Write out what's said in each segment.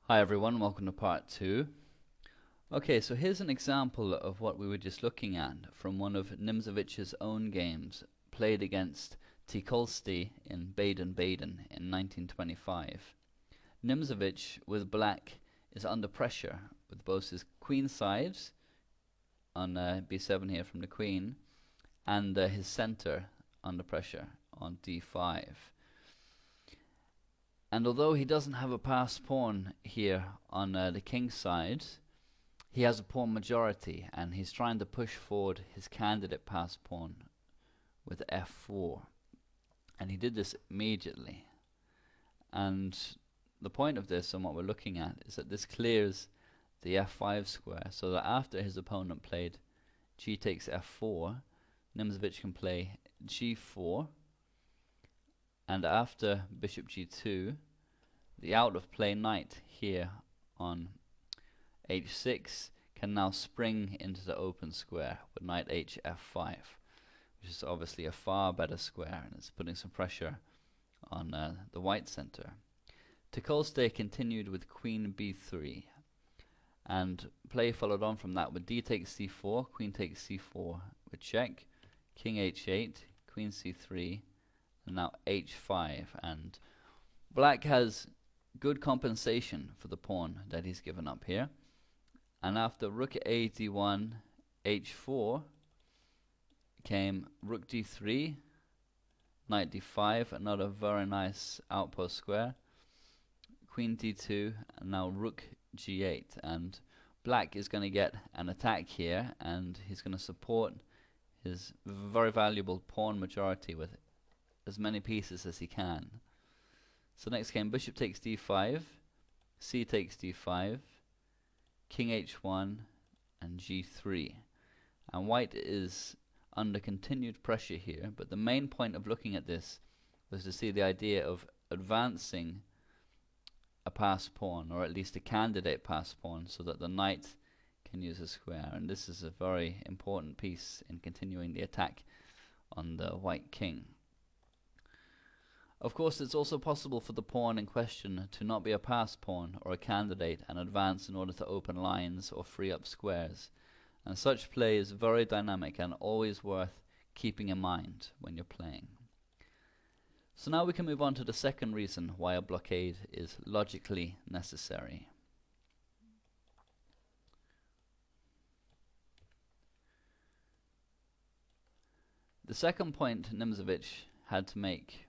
Hi everyone, welcome to part 2. Okay, so here's an example of what we were just looking at from one of Nimzowicz's own games, played against Tikolsti in Baden-Baden in 1925. Nimzowitsch, with black, is under pressure with both his queen sides on b7 here from the queen, and his center under pressure on d5. And although he doesn't have a passed pawn here on the king's side, he has a pawn majority, and he's trying to push forward his candidate passed pawn with f4. And he did this immediately. And the point of this and what we're looking at is that this clears the f5 square, so that after his opponent played g takes f4, Nimzowitsch can play g4, and after bishop g2, the out of play knight here on h6 can now spring into the open square with knight h f5, which is obviously a far better square, and it's putting some pressure on the white center. Tikolsti continued with queen b3, and play followed on from that with d takes c4, queen takes c4 with check, king h8, queen c3, and now h5, and black has good compensation for the pawn that he's given up here. And after rook a d1 h4 came rook d3, knight d5, another very nice outpost square, queen d2, and now rook g8, and black is going to get an attack here, and he's going to support his very valuable pawn majority with as many pieces as he can. So next came bishop takes d5, c takes d5, king h1, and g3. And white is under continued pressure here, but the main point of looking at this was to see the idea of advancing a passed pawn, or at least a candidate passed pawn, so that the knight can use a square. And this is a very important piece in continuing the attack on the white king. Of course, it's also possible for the pawn in question to not be a passed pawn or a candidate and advance in order to open lines or free up squares. And such play is very dynamic and always worth keeping in mind when you're playing. So now we can move on to the second reason why a blockade is logically necessary. The second point Nimzowitsch had to make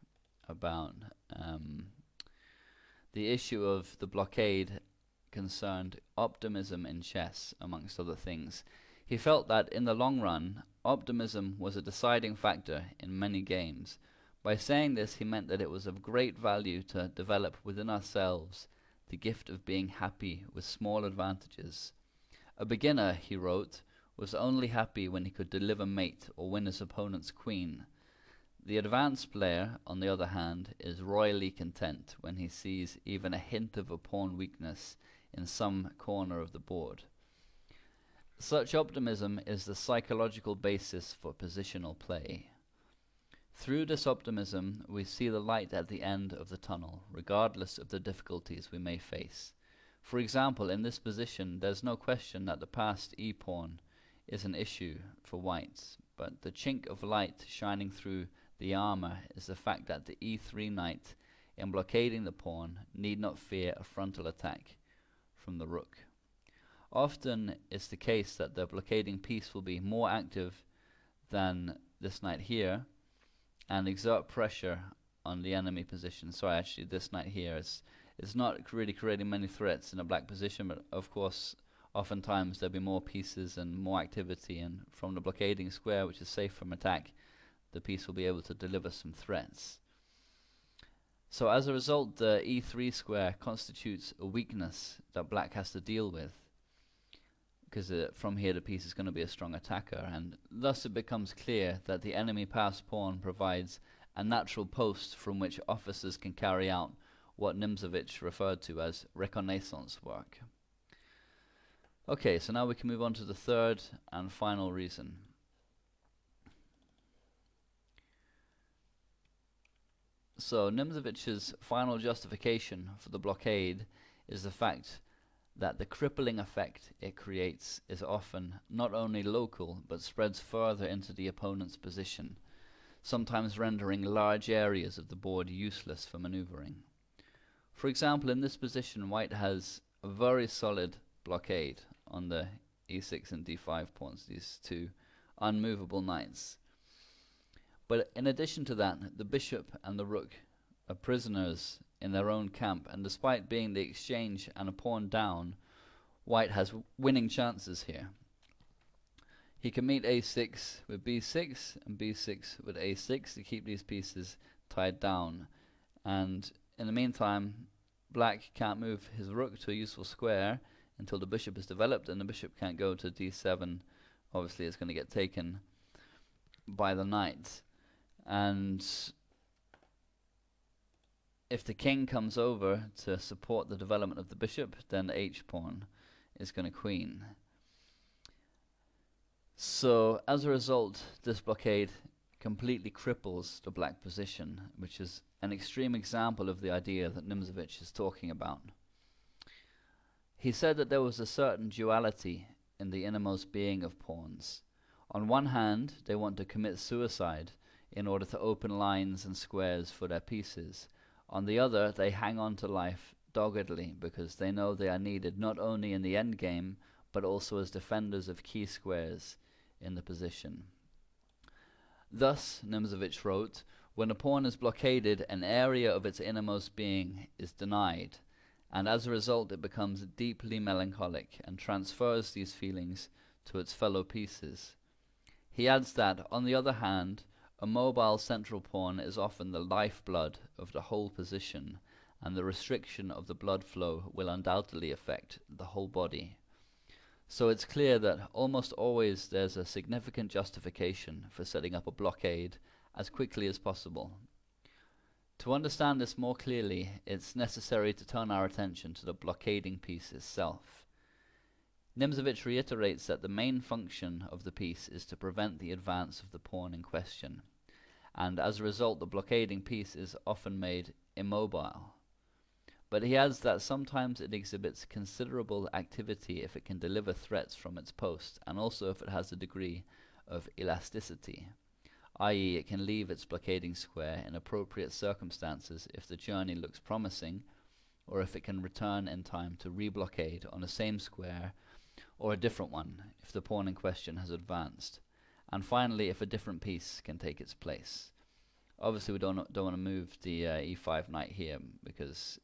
about the issue of the blockade concerned optimism in chess, amongst other things. He felt that in the long run, optimism was a deciding factor in many games. By saying this, he meant that it was of great value to develop within ourselves the gift of being happy with small advantages. A beginner, he wrote, was only happy when he could deliver mate or win his opponent's queen. The advanced player, on the other hand, is royally content when he sees even a hint of a pawn weakness in some corner of the board. Such optimism is the psychological basis for positional play. Through this optimism, we see the light at the end of the tunnel, regardless of the difficulties we may face. For example, in this position, there's no question that the passed e-pawn is an issue for whites, but the chink of light shining through the armor is the fact that the e3 knight, in blockading the pawn, need not fear a frontal attack from the rook. Often it's the case that the blockading piece will be more active than this knight here and exert pressure on the enemy position. Sorry, actually this knight here is not really creating many threats in a black position, but of course oftentimes there'll be more pieces and more activity, and from the blockading square, which is safe from attack, the piece will be able to deliver some threats. So as a result, the e3 square constitutes a weakness that black has to deal with, because from here the piece is going to be a strong attacker, and thus it becomes clear that the enemy passed pawn provides a natural post from which officers can carry out what Nimzowitsch referred to as reconnaissance work. Okay, so now we can move on to the third and final reason. So Nimzowicz's final justification for the blockade is the fact that the crippling effect it creates is often not only local but spreads further into the opponent's position, sometimes rendering large areas of the board useless for maneuvering. For example, in this position, white has a very solid blockade on the e6 and d5 pawns, these two unmovable knights. But in addition to that, the bishop and the rook are prisoners in their own camp, and despite being the exchange and a pawn down, white has winning chances here. He can meet a6 with b6 and b6 with a6 to keep these pieces tied down, and in the meantime black can't move his rook to a useful square until the bishop is developed, and the bishop can't go to d7. Obviously it's going to get taken by the knight, and if the king comes over to support the development of the bishop, then the h-pawn is going to queen. So as a result, this blockade completely cripples the black position, which is an extreme example of the idea that Nimzowitsch is talking about. He said that there was a certain duality in the innermost being of pawns. On one hand, they want to commit suicide in order to open lines and squares for their pieces. On the other, they hang on to life doggedly because they know they are needed not only in the endgame but also as defenders of key squares in the position. Thus, Nimzowitsch wrote, when a pawn is blockaded, an area of its innermost being is denied, and as a result it becomes deeply melancholic and transfers these feelings to its fellow pieces. He adds that, on the other hand, a mobile central pawn is often the lifeblood of the whole position, and the restriction of the blood flow will undoubtedly affect the whole body. So it's clear that almost always there's a significant justification for setting up a blockade as quickly as possible. To understand this more clearly, it's necessary to turn our attention to the blockading piece itself. Nimzowitsch reiterates that the main function of the piece is to prevent the advance of the pawn in question, and as a result the blockading piece is often made immobile. But he adds that sometimes it exhibits considerable activity if it can deliver threats from its post, and also if it has a degree of elasticity, i.e. it can leave its blockading square in appropriate circumstances if the journey looks promising, or if it can return in time to reblockade on the same square or a different one if the pawn in question has advanced, and finally if a different piece can take its place. Obviously we don't want to move the e5 knight here because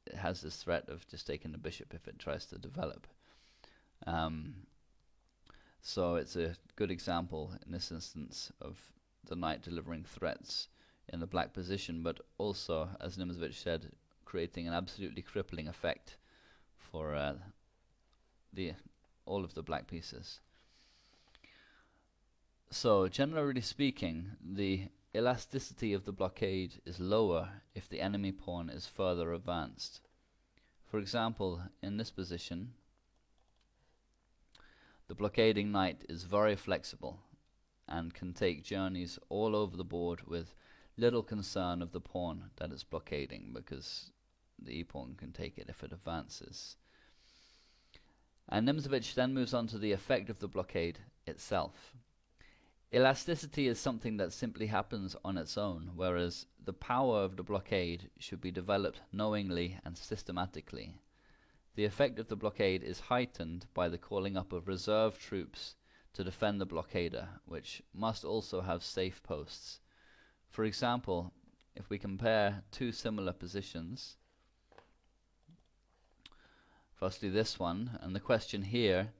it has this threat of just taking the bishop if it tries to develop. So it's a good example in this instance of the knight delivering threats in the black position, but also, as Nimzowitsch said, creating an absolutely crippling effect for all of the black pieces. So generally speaking, the elasticity of the blockade is lower if the enemy pawn is further advanced. For example, in this position, the blockading knight is very flexible and can take journeys all over the board with little concern of the pawn that it's blockading, because the e-pawn can take it if it advances. And Nimzowitsch then moves on to the effect of the blockade itself. Elasticity is something that simply happens on its own, whereas the power of the blockade should be developed knowingly and systematically. The effect of the blockade is heightened by the calling up of reserve troops to defend the blockader, which must also have safe posts. For example, if we compare two similar positions, firstly this one, and the question here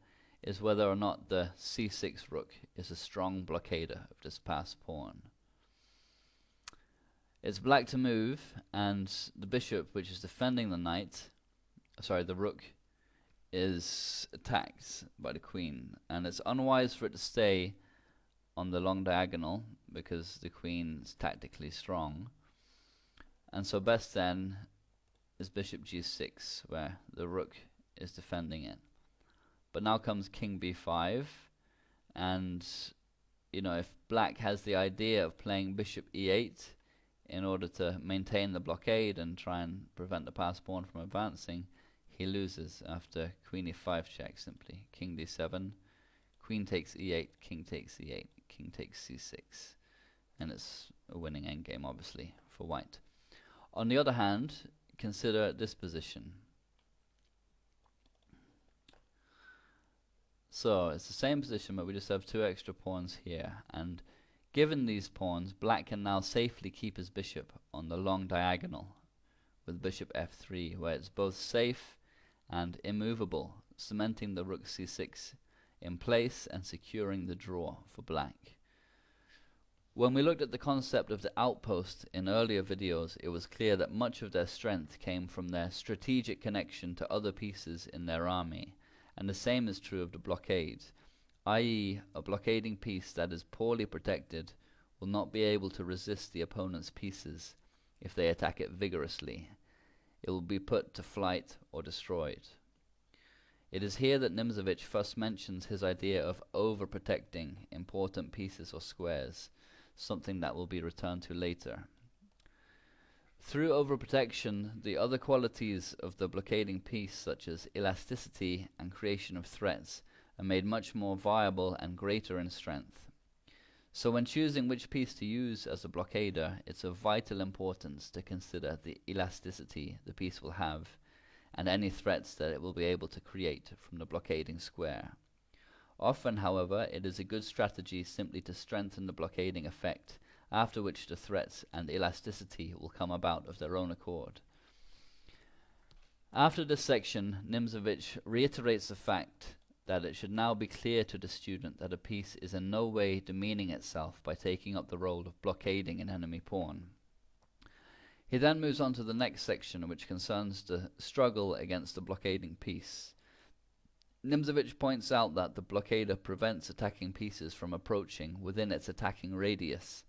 is whether or not the c6 rook is a strong blockader of this passed pawn. It's black to move, and the bishop, which is defending the rook, is attacked by the queen, and it's unwise for it to stay on the long diagonal because the queen is tactically strong, and so best then is bishop g6, where the rook is defending it. But now comes king b5, and if black has the idea of playing bishop e8 in order to maintain the blockade and try and prevent the passed pawn from advancing, he loses after queen e5 check simply. King d7, queen takes e8, king takes e8, king takes c6, and it's a winning endgame obviously for white. On the other hand, consider this position. So it's the same position, but we just have two extra pawns here, and given these pawns, black can now safely keep his bishop on the long diagonal with bishop f3, where it's both safe and immovable, cementing the rook c6 in place and securing the draw for black. When we looked at the concept of the outpost in earlier videos, it was clear that much of their strength came from their strategic connection to other pieces in their army, and the same is true of the blockade, i.e. a blockading piece that is poorly protected will not be able to resist the opponent's pieces if they attack it vigorously. It will be put to flight or destroyed. It is here that Nimzowitsch first mentions his idea of overprotecting important pieces or squares, something that will be returned to later. Through overprotection, the other qualities of the blockading piece, such as elasticity and creation of threats, are made much more viable and greater in strength. So when choosing which piece to use as a blockader, it's of vital importance to consider the elasticity the piece will have and any threats that it will be able to create from the blockading square. Often, however, it is a good strategy simply to strengthen the blockading effect, after which the threats and elasticity will come about of their own accord. After this section, Nimzowitsch reiterates the fact that it should now be clear to the student that a piece is in no way demeaning itself by taking up the role of blockading an enemy pawn. He then moves on to the next section, which concerns the struggle against the blockading piece. Nimzowitsch points out that the blockader prevents attacking pieces from approaching within its attacking radius,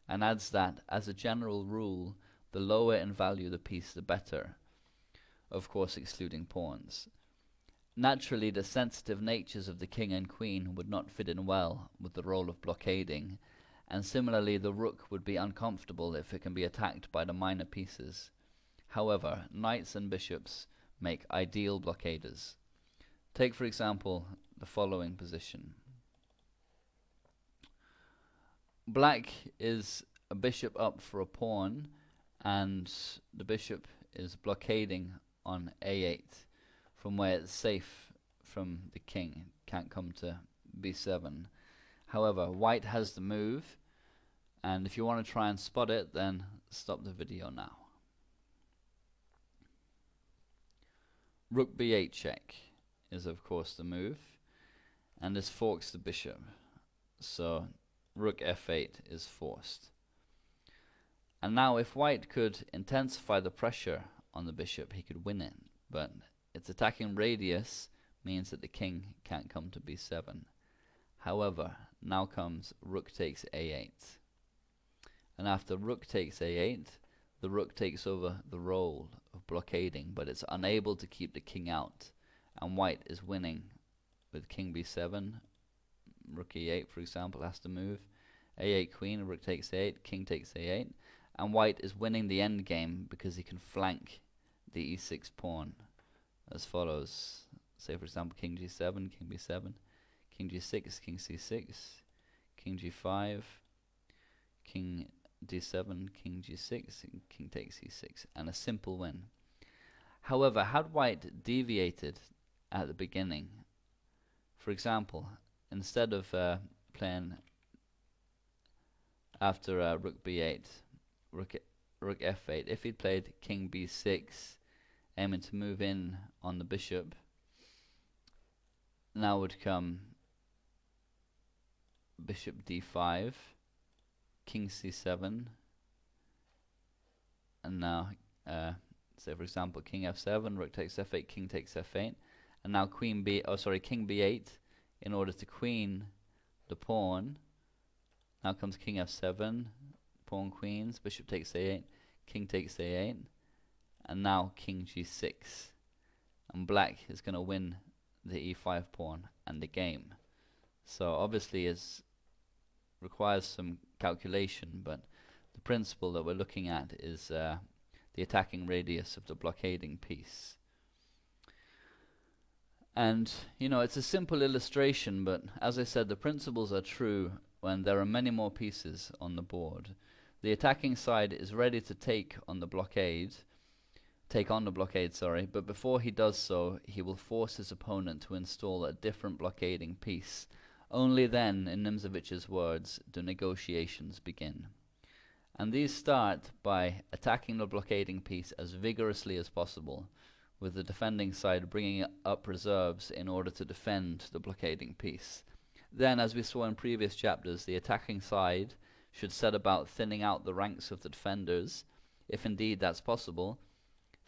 and adds that, as a general rule, the lower in value the piece the better, of course excluding pawns. Naturally, the sensitive natures of the king and queen would not fit in well with the role of blockading, and similarly the rook would be uncomfortable if it can be attacked by the minor pieces. However, knights and bishops make ideal blockaders. Take for example the following position. Black is a bishop up for a pawn, and the bishop is blockading on a8 from where it's safe from the king, can't come to b7. However, white has the move, and if you want to try and spot it, then stop the video now. Rook b8 check is of course the move, and this forks the bishop, so rook f8 is forced. And now if white could intensify the pressure on the bishop, he could win it, but its attacking radius means that the king can't come to b7. However, now comes rook takes a8, and after rook takes a8, the rook takes over the role of blockading, but it's unable to keep the king out, and white is winning with king b7. Rook e8, for example, has to move. a8 queen, rook takes a8, king takes a8, and white is winning the endgame because he can flank the e6 pawn as follows. Say for example king g7, king b7, king g6, king c6, king g5, king d7, king g6, and king takes e6, and a simple win. However, had white deviated at the beginning, for example, instead of playing after rook b8, rook f8, if he'd played king b6, aiming to move in on the bishop, now would come bishop d5, king c7, and now say for example king f7, rook takes f8, king takes f8, and now king b8 in order to queen the pawn. Now comes king f7, pawn queens, bishop takes a8, king takes a8, and now king g6, and black is going to win the e5 pawn and the game. So obviously it requires some calculation, but the principle that we're looking at is the attacking radius of the blockading piece. And, you know, it's a simple illustration, but as I said, the principles are true when there are many more pieces on the board. The attacking side is ready to take on the blockade, but before he does so, he will force his opponent to install a different blockading piece. Only then, in Nimzowicz's words, do negotiations begin. And these start by attacking the blockading piece as vigorously as possible, with the defending side bringing up reserves in order to defend the blockading piece. Then, as we saw in previous chapters, the attacking side should set about thinning out the ranks of the defenders, if indeed that's possible,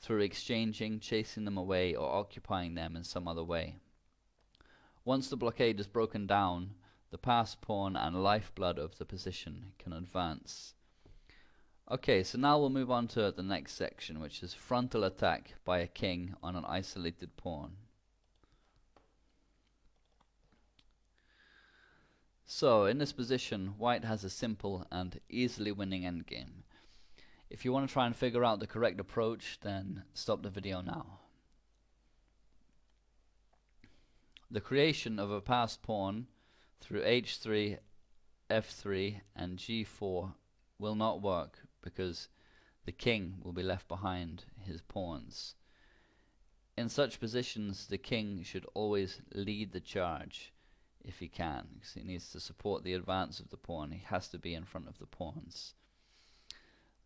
through exchanging, chasing them away, or occupying them in some other way. Once the blockade is broken down, the passed pawn and lifeblood of the position can advance. Okay, so now we'll move on to the next section, which is frontal attack by a king on an isolated pawn. So, in this position, white has a simple and easily winning endgame. If you want to try and figure out the correct approach, then stop the video now. The creation of a passed pawn through h3, f3, and g4 will not work because the king will be left behind his pawns. In such positions, the king should always lead the charge if he can, because he needs to support the advance of the pawn. He has to be in front of the pawns.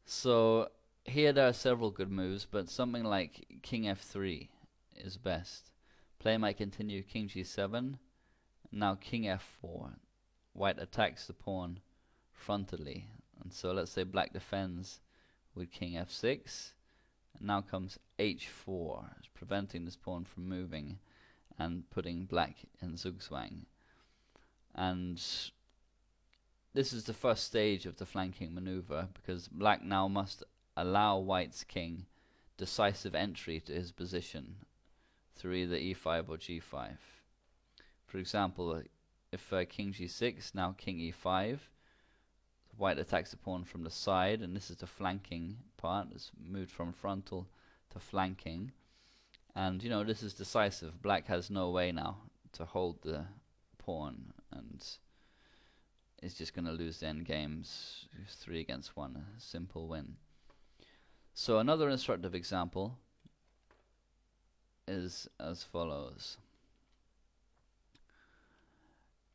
So here there are several good moves, but something like king f3 is best. Play might continue king g7, now king f4. White attacks the pawn frontally, and so let's say black defends with king f6, and now comes h4, preventing this pawn from moving and putting black in zugzwang. And this is the first stage of the flanking maneuver, because black now must allow white's king decisive entry to his position through either e5 or g5. For example, if king g6, now king e5, white attacks the pawn from the side, and this is the flanking part. It's moved from frontal to flanking, and you know, this is decisive. Black has no way now to hold the pawn, and is just going to lose the end games. 3 against 1, a simple win. So another instructive example is as follows.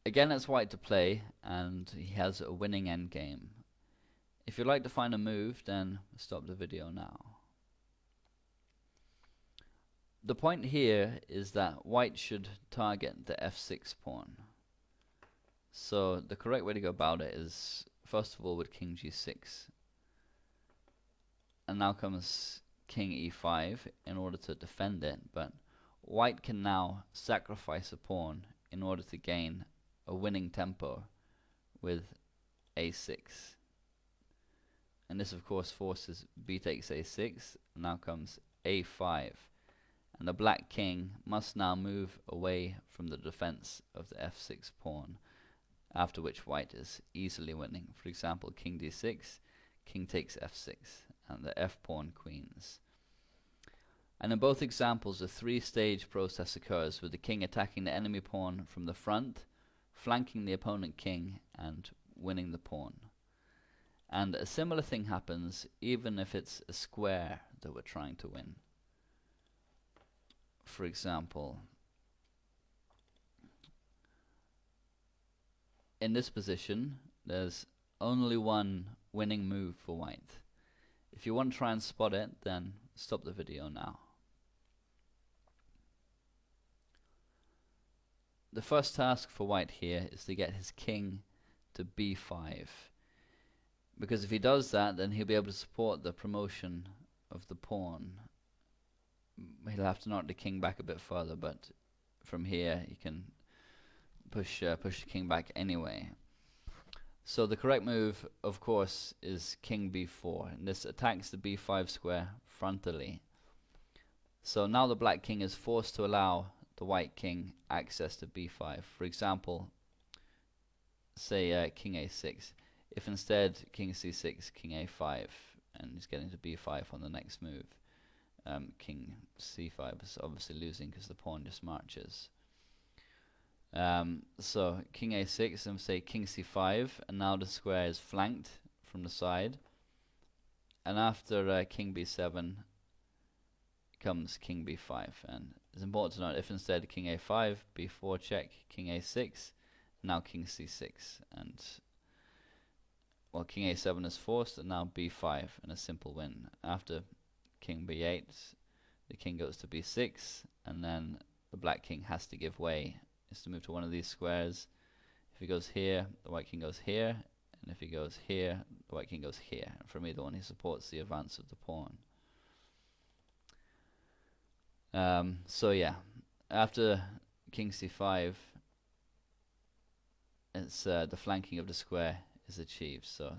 Again, it's white to play, and he has a winning endgame. If you'd like to find a move, then stop the video now. The point here is that white should target the f6 pawn. So the correct way to go about it is, first of all, with king g6. And now comes king e5 in order to defend it, but white can now sacrifice a pawn in order to gain a winning tempo with a6. And this of course forces b takes a6, and now comes a5. And the black king must now move away from the defense of the f6 pawn, after which white is easily winning. For example, king d6, king takes f6, and the f pawn queens. And in both examples, a 3-stage process occurs, with the king attacking the enemy pawn from the front, flanking the opponent king, and winning the pawn. And a similar thing happens even if it's a square that we're trying to win. For example, in this position, there's only one winning move for white. If you want to try and spot it, then stop the video now. The first task for white here is to get his king to b5, because if he does that, then he'll be able to support the promotion of the pawn. He'll have to knock the king back a bit further, but from here he can push the king back anyway. So the correct move, of course, is king b4, and this attacks the b5 square frontally. So now the black king is forced to allow the white king access to b5. For example, say king a6. If instead king c6, king a5, and he's getting to b5 on the next move, king c5 is obviously losing because the pawn just marches. So king a6 and say king c5, and now the square is flanked from the side. And after king b7 comes king b5, and it's important to note if instead king a5, b4 check, king a6, now king c6, and well, king a7 is forced, and now b5, and a simple win. After king b8, the king goes to b6, and then the black king has to give way. Is to move to one of these squares. If he goes here, the white king goes here, and if he goes here, the white king goes here. And for me, the one who supports the advance of the pawn. So yeah, after king c5, it's the flanking of the square is achieved. So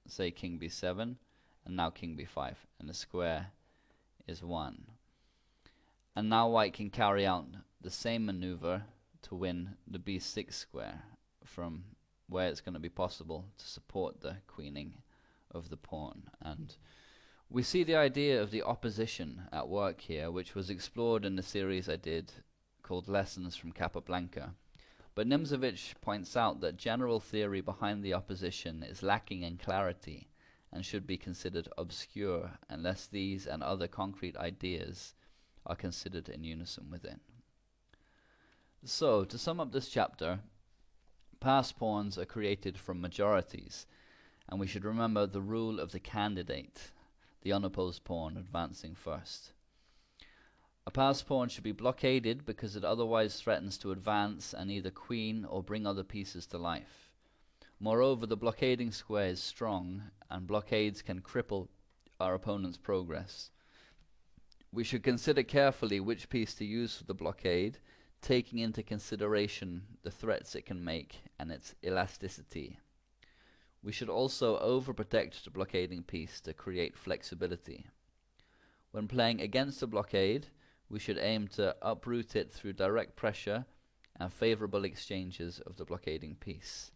say king b7, and now king b5, and the square is won. And now white can carry out the same maneuver to win the b6 square, from where it's going to be possible to support the queening of the pawn. And we see the idea of the opposition at work here, which was explored in the series I did called Lessons from Capablanca. But Nimzowitsch points out that general theory behind the opposition is lacking in clarity and should be considered obscure unless these and other concrete ideas are considered in unison within. So, to sum up this chapter, pass pawns are created from majorities, and we should remember the rule of the candidate, the unopposed pawn advancing first. A pass pawn should be blockaded because it otherwise threatens to advance and either queen or bring other pieces to life. Moreover, the blockading square is strong, and blockades can cripple our opponent's progress. We should consider carefully which piece to use for the blockade, taking into consideration the threats it can make and its elasticity. We should also overprotect the blockading piece to create flexibility. When playing against a blockade, we should aim to uproot it through direct pressure and favorable exchanges of the blockading piece.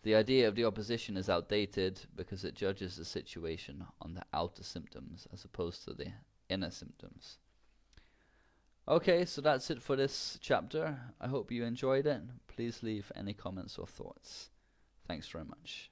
The idea of the opposition is outdated because it judges the situation on the outer symptoms as opposed to the inner symptoms. Okay, so that's it for this chapter. I hope you enjoyed it. Please leave any comments or thoughts. Thanks very much.